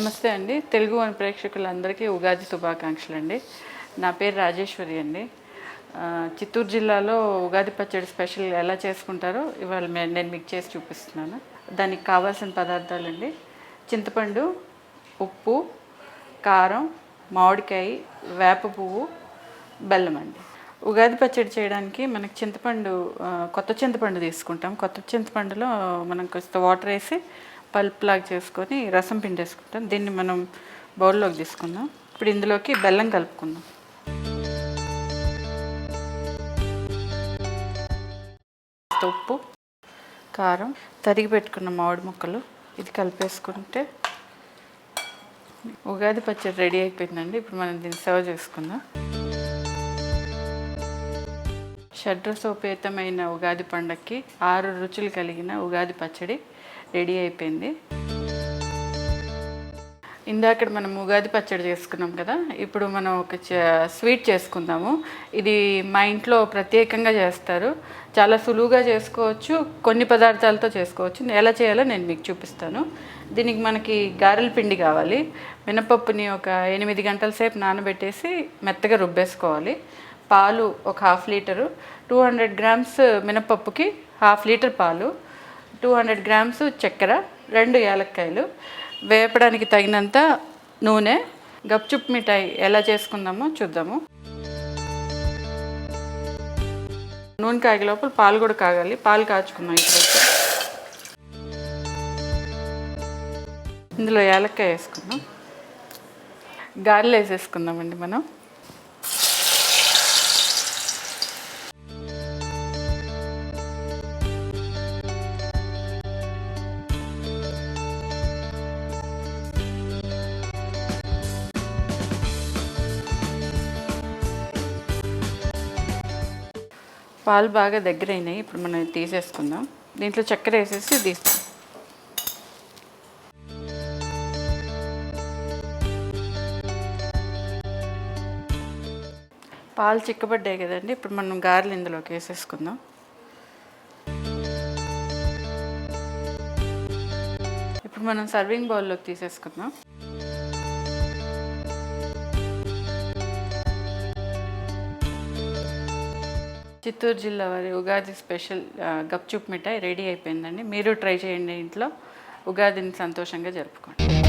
నమస్తే అండి. తెలుగు వన్ ప్రేక్షకులందరికీ ఉగాది శుభాకాంక్షలు అండి. నా పేరు రాజేశ్వరి అండి. చిత్తూరు జిల్లాలో ఉగాది పచ్చడి స్పెషల్ ఎలా చేసుకుంటారో ఇవాళ నేను మీకు చేసి చూపిస్తున్నాను. దానికి కావాల్సిన పదార్థాలండి: చింతపండు, ఉప్పు, కారం, మామిడికాయ, వేప పువ్వు, బెల్లం అండి. ఉగాది పచ్చడి చేయడానికి మనకి కొత్త చింతపండు తీసుకుంటాం. కొత్త చింతపండులో మనం కొంచెం వాటర్ వేసి పల్ప్ లాగా చేసుకొని రసం పిండేసుకుంటాం. దీన్ని మనం బౌల్లోకి తీసుకుందాం. ఇప్పుడు ఇందులోకి బెల్లం కలుపుకుందాం. ఉప్పు, కారం, తరిగి పెట్టుకున్న మామిడి ముక్కలు ఇది కలిపేసుకుంటే ఉగాది పచ్చడి రెడీ అయిపోయిందండి. ఇప్పుడు మనం దీన్ని సర్వ్ చేసుకుందాం. షడ్రసోపేతమైన ఉగాది పండగకి 6 రుచులు కలిగిన ఉగాది పచ్చడి రెడీ అయిపోయింది. ఇందాక మనం ఉగాది పచ్చడి చేసుకున్నాం కదా, ఇప్పుడు మనం ఒక స్వీట్ చేసుకుందాము. ఇది మా ఇంట్లో ప్రత్యేకంగా చేస్తారు. చాలా సులువుగా చేసుకోవచ్చు, కొన్ని పదార్థాలతో చేసుకోవచ్చు. ఎలా చేయాలో నేను మీకు చూపిస్తాను. దీనికి మనకి గారెల పిండి కావాలి. మినపప్పుని ఒక 8 గంటల సేపు నానబెట్టేసి మెత్తగా రుబ్బేసుకోవాలి. పాలు ఒక 1/2 లీటరు, 200 గ్రామ్స్ మినపప్పుకి 1/2 లీటర్ పాలు, 200 గ్రామ్స్ చక్కెర, 2 యాలక్కాయలు, వేపడానికి తగినంత నూనె. గప్చుప్ మిఠాయి ఎలా చేసుకుందామో చూద్దాము. నూనె కాగే లోపల పాలు కూడా కాగాలి. పాలు కాచుకుందాం. ఇప్పుడైతే ఇందులో యాలక్కాయ వేసుకుందాం. గారెలు వేసేసుకుందామండి మనం. పాలు బాగా దగ్గర అయినాయి. ఇప్పుడు మనం తీసేసుకుందాం. దీంట్లో చక్కెర వేసేసి తీస్తాం. పాలు చిక్కబడ్డాయి కదండి. ఇప్పుడు మనం గారెలు ఇందులోకి వేసేసుకుందాం. ఇప్పుడు మనం సర్వింగ్ బౌల్లోకి తీసేసుకుందాం. చిత్తూరు జిల్లా వారి ఉగాది స్పెషల్ గప్చుప్ మిఠాయి రెడీ అయిపోయిందండి. మీరు ట్రై చేయండి ఇంట్లో. ఉగాదిని సంతోషంగా జరుపుకోండి.